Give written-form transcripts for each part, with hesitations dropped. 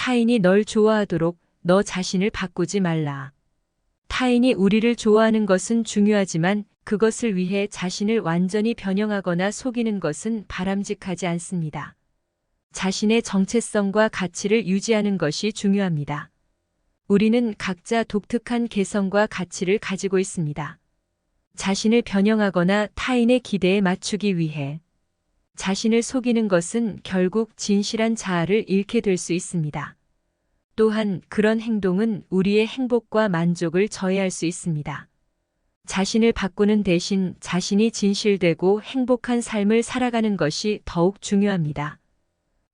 타인이 널 좋아하도록 너 자신을 바꾸지 말라. 타인이 우리를 좋아하는 것은 중요하지만 그것을 위해 자신을 완전히 변형하거나 속이는 것은 바람직하지 않습니다. 자신의 정체성과 가치를 유지하는 것이 중요합니다. 우리는 각자 독특한 개성과 가치를 가지고 있습니다. 자신을 변형하거나 타인의 기대에 맞추기 위해 자신을 속이는 것은 결국 진실한 자아를 잃게 될 수 있습니다. 또한 그런 행동은 우리의 행복과 만족을 저해할 수 있습니다. 자신을 바꾸는 대신 자신이 진실되고 행복한 삶을 살아가는 것이 더욱 중요합니다.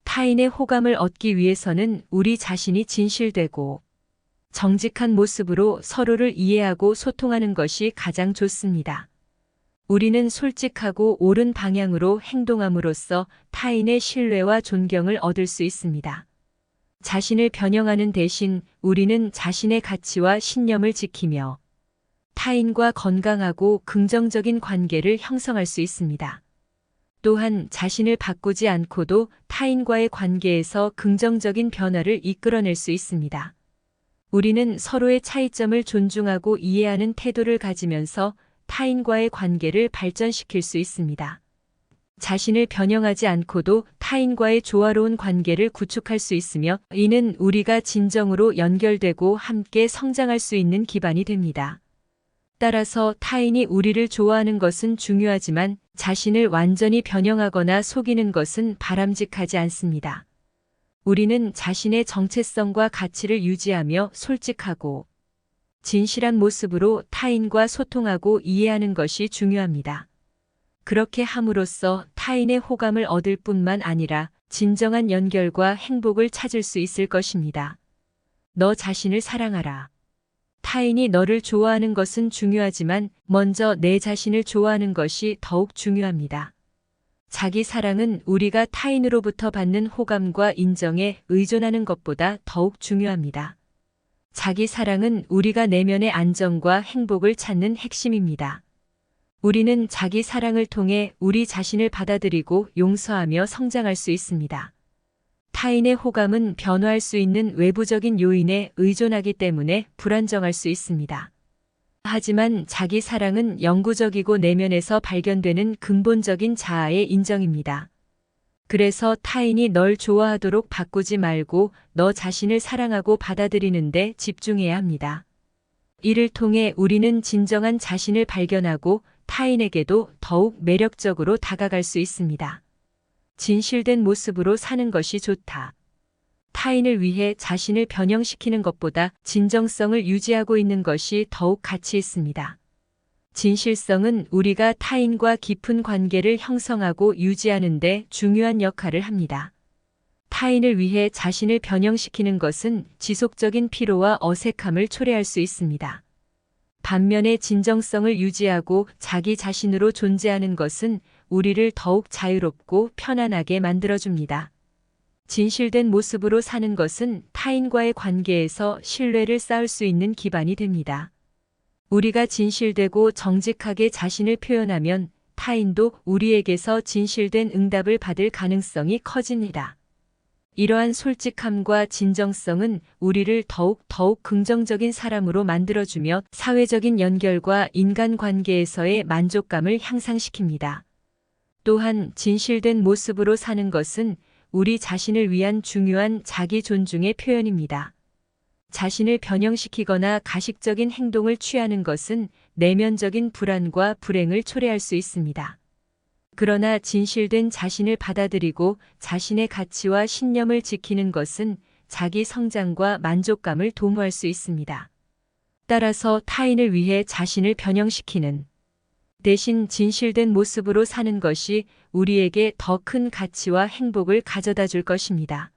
타인의 호감을 얻기 위해서는 우리 자신이 진실되고 정직한 모습으로 서로를 이해하고 소통하는 것이 가장 좋습니다. 우리는 솔직하고 옳은 방향으로 행동함으로써 타인의 신뢰와 존경을 얻을 수 있습니다. 자신을 변형하는 대신 우리는 자신의 가치와 신념을 지키며 타인과 건강하고 긍정적인 관계를 형성할 수 있습니다. 또한 자신을 바꾸지 않고도 타인과의 관계에서 긍정적인 변화를 이끌어낼 수 있습니다. 우리는 서로의 차이점을 존중하고 이해하는 태도를 가지면서 타인과의 관계를 발전시킬 수 있습니다. 자신을 변형하지 않고도 타인과의 조화로운 관계를 구축할 수 있으며 이는 우리가 진정으로 연결되고 함께 성장할 수 있는 기반이 됩니다. 따라서 타인이 우리를 좋아하는 것은 중요하지만 자신을 완전히 변형하거나 속이는 것은 바람직하지 않습니다. 우리는 자신의 정체성과 가치를 유지하며 솔직하고 진실한 모습으로 타인과 소통하고 이해하는 것이 중요합니다. 그렇게 함으로써 타인의 호감을 얻을 뿐만 아니라 진정한 연결과 행복을 찾을 수 있을 것입니다. 너 자신을 사랑하라. 타인이 너를 좋아하는 것은 중요하지만 먼저 내 자신을 좋아하는 것이 더욱 중요합니다. 자기 사랑은 우리가 타인으로부터 받는 호감과 인정에 의존하는 것보다 더욱 중요합니다. 자기 사랑은 우리가 내면의 안정과 행복을 찾는 핵심입니다. 우리는 자기 사랑을 통해 우리 자신을 받아들이고 용서하며 성장할 수 있습니다. 타인의 호감은 변화할 수 있는 외부적인 요인에 의존하기 때문에 불안정할 수 있습니다. 하지만 자기 사랑은 영구적이고 내면에서 발견되는 근본적인 자아의 인정입니다. 그래서 타인이 널 좋아하도록 바꾸지 말고 너 자신을 사랑하고 받아들이는 데 집중해야 합니다. 이를 통해 우리는 진정한 자신을 발견하고 타인에게도 더욱 매력적으로 다가갈 수 있습니다. 진실된 모습으로 사는 것이 좋다. 타인을 위해 자신을 변형시키는 것보다 진정성을 유지하고 있는 것이 더욱 가치 있습니다. 진실성은 우리가 타인과 깊은 관계를 형성하고 유지하는 데 중요한 역할을 합니다. 타인을 위해 자신을 변형시키는 것은 지속적인 피로와 어색함을 초래할 수 있습니다. 반면에 진정성을 유지하고 자기 자신으로 존재하는 것은 우리를 더욱 자유롭고 편안하게 만들어줍니다. 진실된 모습으로 사는 것은 타인과의 관계에서 신뢰를 쌓을 수 있는 기반이 됩니다. 우리가 진실되고 정직하게 자신을 표현하면 타인도 우리에게서 진실된 응답을 받을 가능성이 커집니다. 이러한 솔직함과 진정성은 우리를 더욱 긍정적인 사람으로 만들어주며 사회적인 연결과 인간관계에서의 만족감을 향상시킵니다. 또한 진실된 모습으로 사는 것은 우리 자신을 위한 중요한 자기 존중의 표현입니다. 자신을 변형시키거나 가식적인 행동을 취하는 것은 내면적인 불안과 불행을 초래할 수 있습니다. 그러나 진실된 자신을 받아들이고 자신의 가치와 신념을 지키는 것은 자기 성장과 만족감을 도모할 수 있습니다. 따라서 타인을 위해 자신을 변형시키는 대신 진실된 모습으로 사는 것이 우리에게 더 큰 가치와 행복을 가져다 줄 것입니다.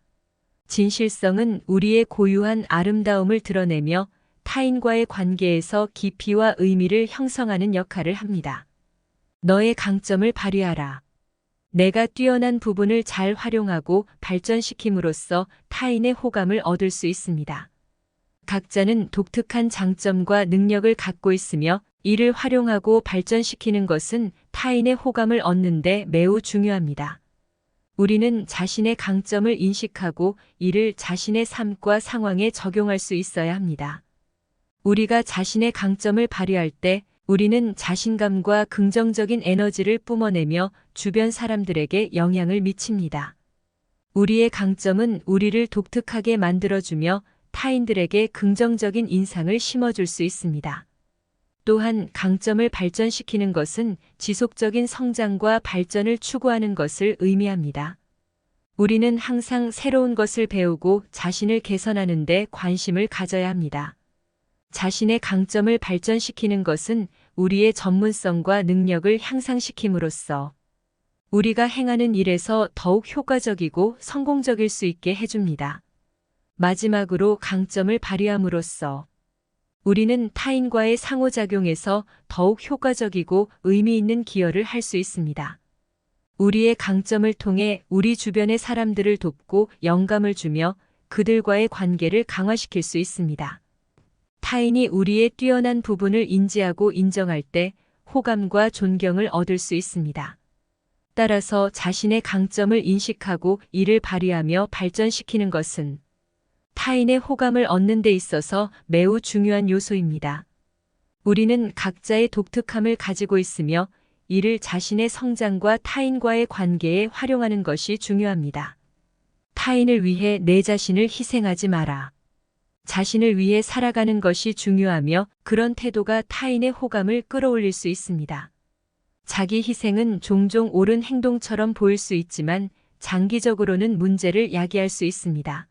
진실성은 우리의 고유한 아름다움을 드러내며 타인과의 관계에서 깊이와 의미를 형성하는 역할을 합니다. 너의 강점을 발휘하라. 내가 뛰어난 부분을 잘 활용하고 발전시킴으로써 타인의 호감을 얻을 수 있습니다. 각자는 독특한 장점과 능력을 갖고 있으며 이를 활용하고 발전시키는 것은 타인의 호감을 얻는 데 매우 중요합니다. 우리는 자신의 강점을 인식하고 이를 자신의 삶과 상황에 적용할 수 있어야 합니다. 우리가 자신의 강점을 발휘할 때 우리는 자신감과 긍정적인 에너지를 뿜어내며 주변 사람들에게 영향을 미칩니다. 우리의 강점은 우리를 독특하게 만들어주며 타인들에게 긍정적인 인상을 심어줄 수 있습니다. 또한 강점을 발전시키는 것은 지속적인 성장과 발전을 추구하는 것을 의미합니다. 우리는 항상 새로운 것을 배우고 자신을 개선하는 데 관심을 가져야 합니다. 자신의 강점을 발전시키는 것은 우리의 전문성과 능력을 향상시킴으로써 우리가 행하는 일에서 더욱 효과적이고 성공적일 수 있게 해줍니다. 마지막으로 강점을 발휘함으로써 우리는 타인과의 상호작용에서 더욱 효과적이고 의미 있는 기여를 할 수 있습니다. 우리의 강점을 통해 우리 주변의 사람들을 돕고 영감을 주며 그들과의 관계를 강화시킬 수 있습니다. 타인이 우리의 뛰어난 부분을 인지하고 인정할 때 호감과 존경을 얻을 수 있습니다. 따라서 자신의 강점을 인식하고 이를 발휘하며 발전시키는 것은 타인의 호감을 얻는 데 있어서 매우 중요한 요소입니다. 우리는 각자의 독특함을 가지고 있으며 이를 자신의 성장과 타인과의 관계에 활용하는 것이 중요합니다. 타인을 위해 내 자신을 희생하지 마라. 자신을 위해 살아가는 것이 중요하며 그런 태도가 타인의 호감을 끌어올릴 수 있습니다. 자기 희생은 종종 옳은 행동처럼 보일 수 있지만 장기적으로는 문제를 야기할 수 있습니다.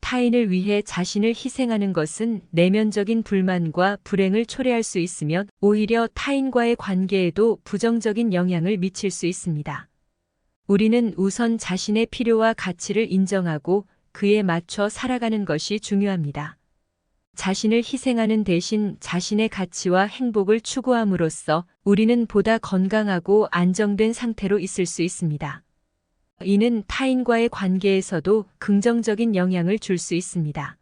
타인을 위해 자신을 희생하는 것은 내면적인 불만과 불행을 초래할 수 있으며 오히려 타인과의 관계에도 부정적인 영향을 미칠 수 있습니다. 우리는 우선 자신의 필요와 가치를 인정하고 그에 맞춰 살아가는 것이 중요합니다. 자신을 희생하는 대신 자신의 가치와 행복을 추구함으로써 우리는 보다 건강하고 안정된 상태로 있을 수 있습니다. 이는 타인과의 관계에서도 긍정적인 영향을 줄 수 있습니다.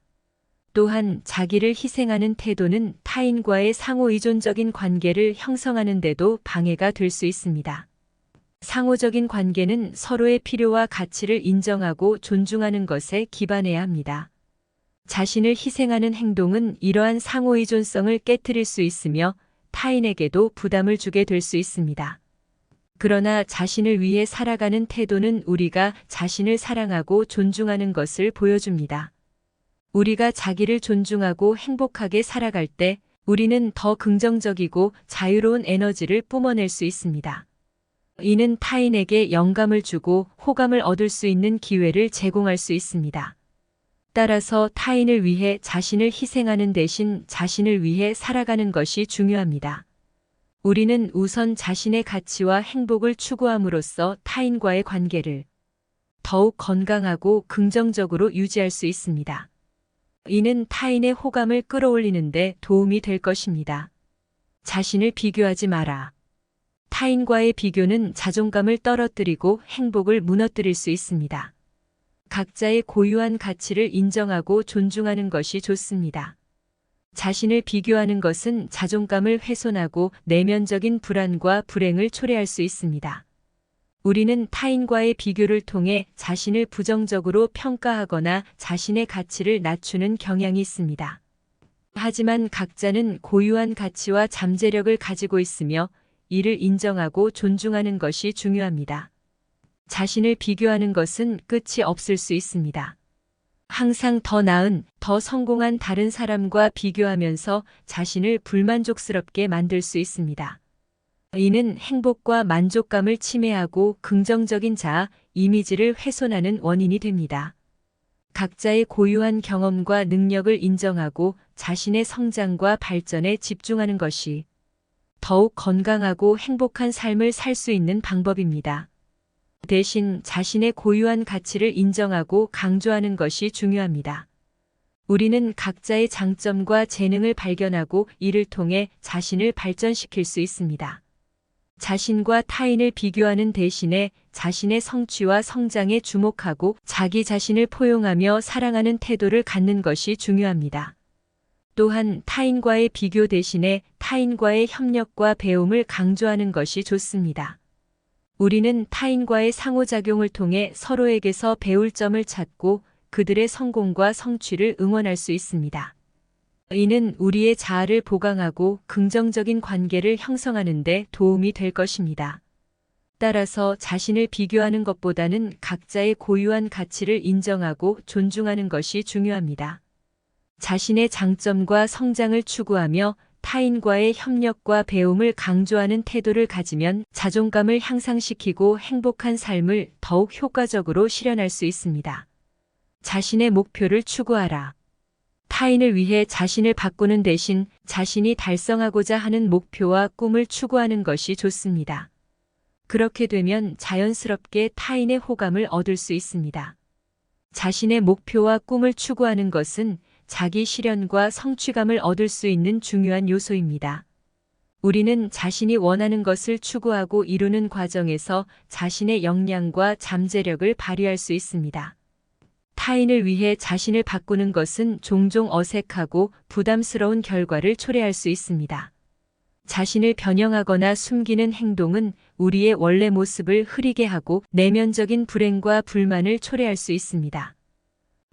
또한 자기를 희생하는 태도는 타인과의 상호의존적인 관계를 형성하는 데도 방해가 될 수 있습니다. 상호적인 관계는 서로의 필요와 가치를 인정하고 존중하는 것에 기반해야 합니다. 자신을 희생하는 행동은 이러한 상호의존성을 깨트릴 수 있으며 타인에게도 부담을 주게 될 수 있습니다. 그러나 자신을 위해 살아가는 태도는 우리가 자신을 사랑하고 존중하는 것을 보여줍니다. 우리가 자기를 존중하고 행복하게 살아갈 때 우리는 더 긍정적이고 자유로운 에너지를 뿜어낼 수 있습니다. 이는 타인에게 영감을 주고 호감을 얻을 수 있는 기회를 제공할 수 있습니다. 따라서 타인을 위해 자신을 희생하는 대신 자신을 위해 살아가는 것이 중요합니다. 우리는 우선 자신의 가치와 행복을 추구함으로써 타인과의 관계를 더욱 건강하고 긍정적으로 유지할 수 있습니다. 이는 타인의 호감을 끌어올리는 데 도움이 될 것입니다. 자신을 비교하지 마라. 타인과의 비교는 자존감을 떨어뜨리고 행복을 무너뜨릴 수 있습니다. 각자의 고유한 가치를 인정하고 존중하는 것이 좋습니다. 자신을 비교하는 것은 자존감을 훼손하고 내면적인 불안과 불행을 초래할 수 있습니다. 우리는 타인과의 비교를 통해 자신을 부정적으로 평가하거나 자신의 가치를 낮추는 경향이 있습니다. 하지만 각자는 고유한 가치와 잠재력을 가지고 있으며 이를 인정하고 존중하는 것이 중요합니다. 자신을 비교하는 것은 끝이 없을 수 있습니다. 항상 더 나은, 더 성공한 다른 사람과 비교하면서 자신을 불만족스럽게 만들 수 있습니다. 이는 행복과 만족감을 침해하고 긍정적인 자아, 이미지를 훼손하는 원인이 됩니다. 각자의 고유한 경험과 능력을 인정하고 자신의 성장과 발전에 집중하는 것이 더욱 건강하고 행복한 삶을 살 수 있는 방법입니다. 대신 자신의 고유한 가치를 인정하고 강조하는 것이 중요합니다. 우리는 각자의 장점과 재능을 발견하고 이를 통해 자신을 발전시킬 수 있습니다. 자신과 타인을 비교하는 대신에 자신의 성취와 성장에 주목하고 자기 자신을 포용하며 사랑하는 태도를 갖는 것이 중요합니다. 또한 타인과의 비교 대신에 타인과의 협력과 배움을 강조하는 것이 좋습니다. 우리는 타인과의 상호작용을 통해 서로에게서 배울 점을 찾고 그들의 성공과 성취를 응원할 수 있습니다. 이는 우리의 자아를 보강하고 긍정적인 관계를 형성하는 데 도움이 될 것입니다. 따라서 자신을 비교하는 것보다는 각자의 고유한 가치를 인정하고 존중하는 것이 중요합니다. 자신의 장점과 성장을 추구하며 타인과의 협력과 배움을 강조하는 태도를 가지면 자존감을 향상시키고 행복한 삶을 더욱 효과적으로 실현할 수 있습니다. 자신의 목표를 추구하라. 타인을 위해 자신을 바꾸는 대신 자신이 달성하고자 하는 목표와 꿈을 추구하는 것이 좋습니다. 그렇게 되면 자연스럽게 타인의 호감을 얻을 수 있습니다. 자신의 목표와 꿈을 추구하는 것은 자기 실현과 성취감을 얻을 수 있는 중요한 요소입니다. 우리는 자신이 원하는 것을 추구하고 이루는 과정에서 자신의 역량과 잠재력을 발휘할 수 있습니다. 타인을 위해 자신을 바꾸는 것은 종종 어색하고 부담스러운 결과를 초래할 수 있습니다. 자신을 변형하거나 숨기는 행동은 우리의 원래 모습을 흐리게 하고 내면적인 불행과 불만을 초래할 수 있습니다.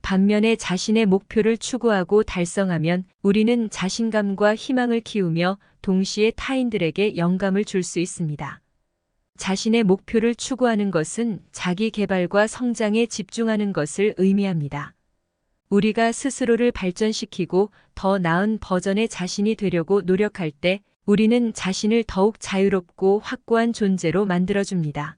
반면에 자신의 목표를 추구하고 달성하면 우리는 자신감과 희망을 키우며 동시에 타인들에게 영감을 줄 수 있습니다. 자신의 목표를 추구하는 것은 자기 개발과 성장에 집중하는 것을 의미합니다. 우리가 스스로를 발전시키고 더 나은 버전의 자신이 되려고 노력할 때 우리는 자신을 더욱 자유롭고 확고한 존재로 만들어줍니다.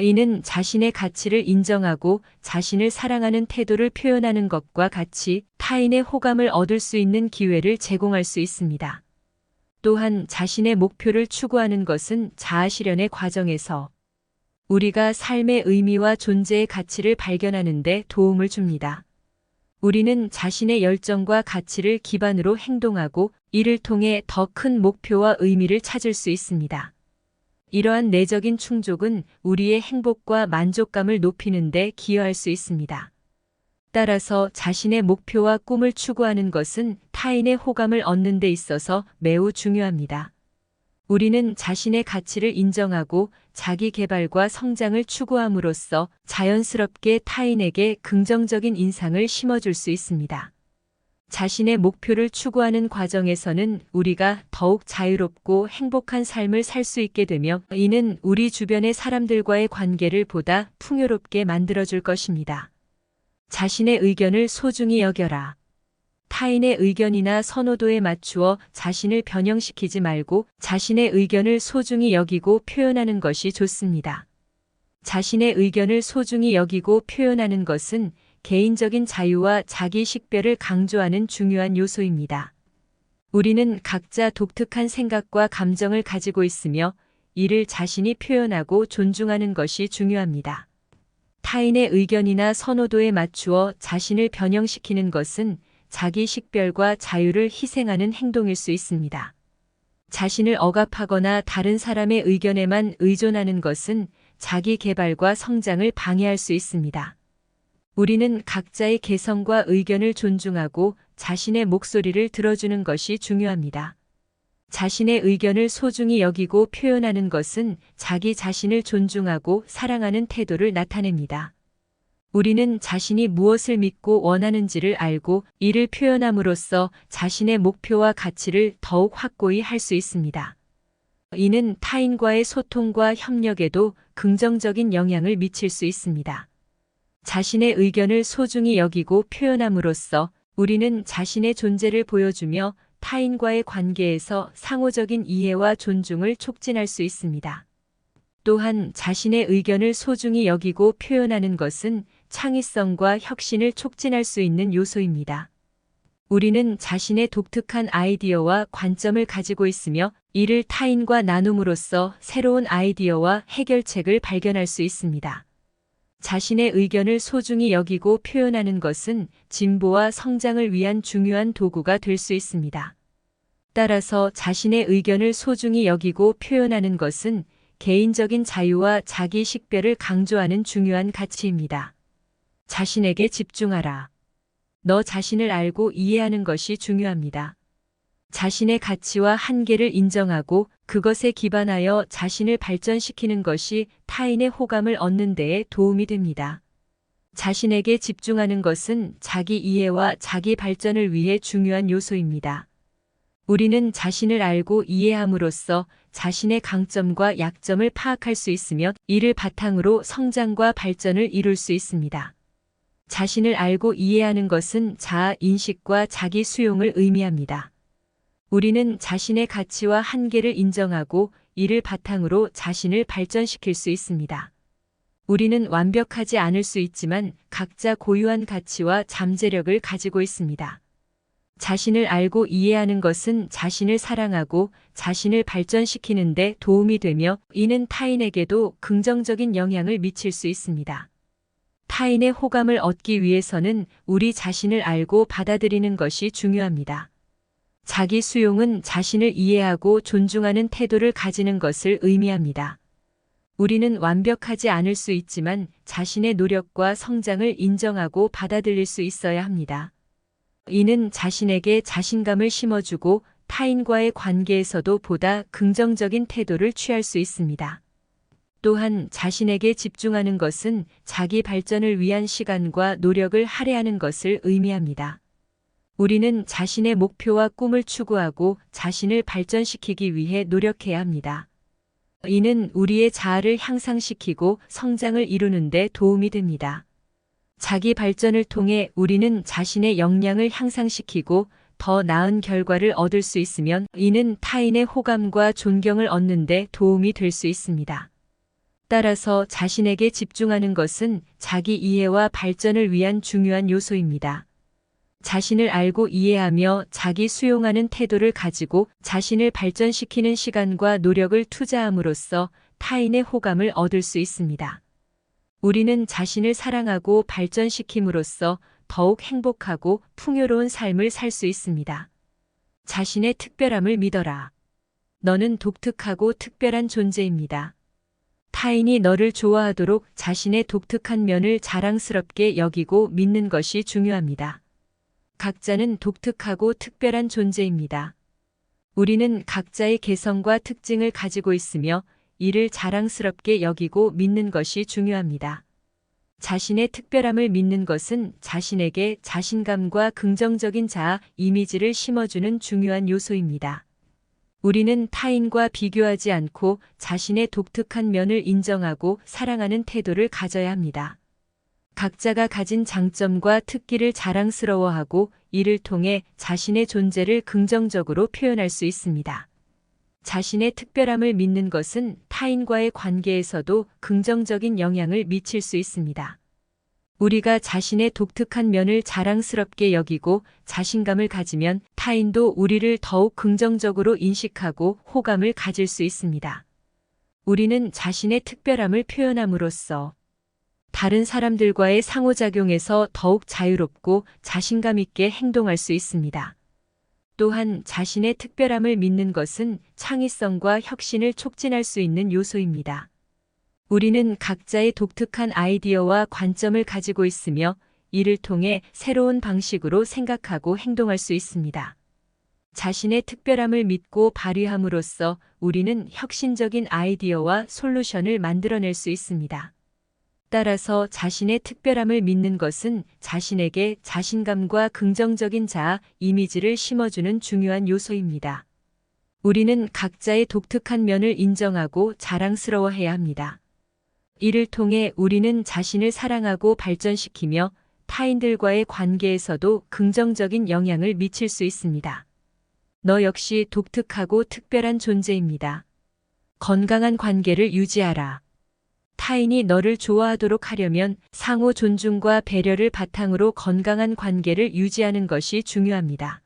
이는 자신의 가치를 인정하고 자신을 사랑하는 태도를 표현하는 것과 같이 타인의 호감을 얻을 수 있는 기회를 제공할 수 있습니다. 또한 자신의 목표를 추구하는 것은 자아 실현의 과정에서 우리가 삶의 의미와 존재의 가치를 발견하는 데 도움을 줍니다. 우리는 자신의 열정과 가치를 기반으로 행동하고 이를 통해 더 큰 목표와 의미를 찾을 수 있습니다. 이러한 내적인 충족은 우리의 행복과 만족감을 높이는 데 기여할 수 있습니다. 따라서 자신의 목표와 꿈을 추구하는 것은 타인의 호감을 얻는 데 있어서 매우 중요합니다. 우리는 자신의 가치를 인정하고 자기 개발과 성장을 추구함으로써 자연스럽게 타인에게 긍정적인 인상을 심어줄 수 있습니다. 자신의 목표를 추구하는 과정에서는 우리가 더욱 자유롭고 행복한 삶을 살 수 있게 되며 이는 우리 주변의 사람들과의 관계를 보다 풍요롭게 만들어줄 것입니다. 자신의 의견을 소중히 여겨라. 타인의 의견이나 선호도에 맞추어 자신을 변형시키지 말고 자신의 의견을 소중히 여기고 표현하는 것이 좋습니다. 자신의 의견을 소중히 여기고 표현하는 것은 개인적인 자유와 자기 식별을 강조하는 중요한 요소입니다. 우리는 각자 독특한 생각과 감정을 가지고 있으며 이를 자신이 표현하고 존중하는 것이 중요합니다. 타인의 의견이나 선호도에 맞추어 자신을 변형시키는 것은 자기 식별과 자유를 희생하는 행동일 수 있습니다. 자신을 억압하거나 다른 사람의 의견에만 의존하는 것은 자기 개발과 성장을 방해할 수 있습니다. 우리는 각자의 개성과 의견을 존중하고 자신의 목소리를 들어주는 것이 중요합니다. 자신의 의견을 소중히 여기고 표현하는 것은 자기 자신을 존중하고 사랑하는 태도를 나타냅니다. 우리는 자신이 무엇을 믿고 원하는지를 알고 이를 표현함으로써 자신의 목표와 가치를 더욱 확고히 할 수 있습니다. 이는 타인과의 소통과 협력에도 긍정적인 영향을 미칠 수 있습니다. 자신의 의견을 소중히 여기고 표현함으로써 우리는 자신의 존재를 보여주며 타인과의 관계에서 상호적인 이해와 존중을 촉진할 수 있습니다. 또한 자신의 의견을 소중히 여기고 표현하는 것은 창의성과 혁신을 촉진할 수 있는 요소입니다. 우리는 자신의 독특한 아이디어와 관점을 가지고 있으며 이를 타인과 나눔으로써 새로운 아이디어와 해결책을 발견할 수 있습니다. 자신의 의견을 소중히 여기고 표현하는 것은 진보와 성장을 위한 중요한 도구가 될 수 있습니다. 따라서 자신의 의견을 소중히 여기고 표현하는 것은 개인적인 자유와 자기 식별을 강조하는 중요한 가치입니다. 자신에게 집중하라. 너 자신을 알고 이해하는 것이 중요합니다. 자신의 가치와 한계를 인정하고 그것에 기반하여 자신을 발전시키는 것이 타인의 호감을 얻는 데에 도움이 됩니다. 자신에게 집중하는 것은 자기 이해와 자기 발전을 위해 중요한 요소입니다. 우리는 자신을 알고 이해함으로써 자신의 강점과 약점을 파악할 수 있으며 이를 바탕으로 성장과 발전을 이룰 수 있습니다. 자신을 알고 이해하는 것은 자아 인식과 자기 수용을 의미합니다. 우리는 자신의 가치와 한계를 인정하고 이를 바탕으로 자신을 발전시킬 수 있습니다. 우리는 완벽하지 않을 수 있지만 각자 고유한 가치와 잠재력을 가지고 있습니다. 자신을 알고 이해하는 것은 자신을 사랑하고 자신을 발전시키는 데 도움이 되며 이는 타인에게도 긍정적인 영향을 미칠 수 있습니다. 타인의 호감을 얻기 위해서는 우리 자신을 알고 받아들이는 것이 중요합니다. 자기 수용은 자신을 이해하고 존중하는 태도를 가지는 것을 의미합니다. 우리는 완벽하지 않을 수 있지만 자신의 노력과 성장을 인정하고 받아들일 수 있어야 합니다. 이는 자신에게 자신감을 심어주고 타인과의 관계에서도 보다 긍정적인 태도를 취할 수 있습니다. 또한 자신에게 집중하는 것은 자기 발전을 위한 시간과 노력을 할애하는 것을 의미합니다. 우리는 자신의 목표와 꿈을 추구하고 자신을 발전시키기 위해 노력해야 합니다. 이는 우리의 자아를 향상시키고 성장을 이루는 데 도움이 됩니다. 자기 발전을 통해 우리는 자신의 역량을 향상시키고 더 나은 결과를 얻을 수 있으면 이는 타인의 호감과 존경을 얻는 데 도움이 될 수 있습니다. 따라서 자신에게 집중하는 것은 자기 이해와 발전을 위한 중요한 요소입니다. 자신을 알고 이해하며 자기 수용하는 태도를 가지고 자신을 발전시키는 시간과 노력을 투자함으로써 타인의 호감을 얻을 수 있습니다. 우리는 자신을 사랑하고 발전시킴으로써 더욱 행복하고 풍요로운 삶을 살 수 있습니다. 자신의 특별함을 믿어라. 너는 독특하고 특별한 존재입니다. 타인이 너를 좋아하도록 자신의 독특한 면을 자랑스럽게 여기고 믿는 것이 중요합니다. 각자는 독특하고 특별한 존재입니다. 우리는 각자의 개성과 특징을 가지고 있으며 이를 자랑스럽게 여기고 믿는 것이 중요합니다. 자신의 특별함을 믿는 것은 자신에게 자신감과 긍정적인 자아 이미지를 심어주는 중요한 요소입니다. 우리는 타인과 비교하지 않고 자신의 독특한 면을 인정하고 사랑하는 태도를 가져야 합니다. 각자가 가진 장점과 특기를 자랑스러워하고 이를 통해 자신의 존재를 긍정적으로 표현할 수 있습니다. 자신의 특별함을 믿는 것은 타인과의 관계에서도 긍정적인 영향을 미칠 수 있습니다. 우리가 자신의 독특한 면을 자랑스럽게 여기고 자신감을 가지면 타인도 우리를 더욱 긍정적으로 인식하고 호감을 가질 수 있습니다. 우리는 자신의 특별함을 표현함으로써 다른 사람들과의 상호작용에서 더욱 자유롭고 자신감 있게 행동할 수 있습니다. 또한 자신의 특별함을 믿는 것은 창의성과 혁신을 촉진할 수 있는 요소입니다. 우리는 각자의 독특한 아이디어와 관점을 가지고 있으며 이를 통해 새로운 방식으로 생각하고 행동할 수 있습니다. 자신의 특별함을 믿고 발휘함으로써 우리는 혁신적인 아이디어와 솔루션을 만들어낼 수 있습니다. 따라서 자신의 특별함을 믿는 것은 자신에게 자신감과 긍정적인 자아 이미지를 심어주는 중요한 요소입니다. 우리는 각자의 독특한 면을 인정하고 자랑스러워해야 합니다. 이를 통해 우리는 자신을 사랑하고 발전시키며 타인들과의 관계에서도 긍정적인 영향을 미칠 수 있습니다. 너 역시 독특하고 특별한 존재입니다. 건강한 관계를 유지하라. 타인이 너를 좋아하도록 하려면 상호 존중과 배려를 바탕으로 건강한 관계를 유지하는 것이 중요합니다.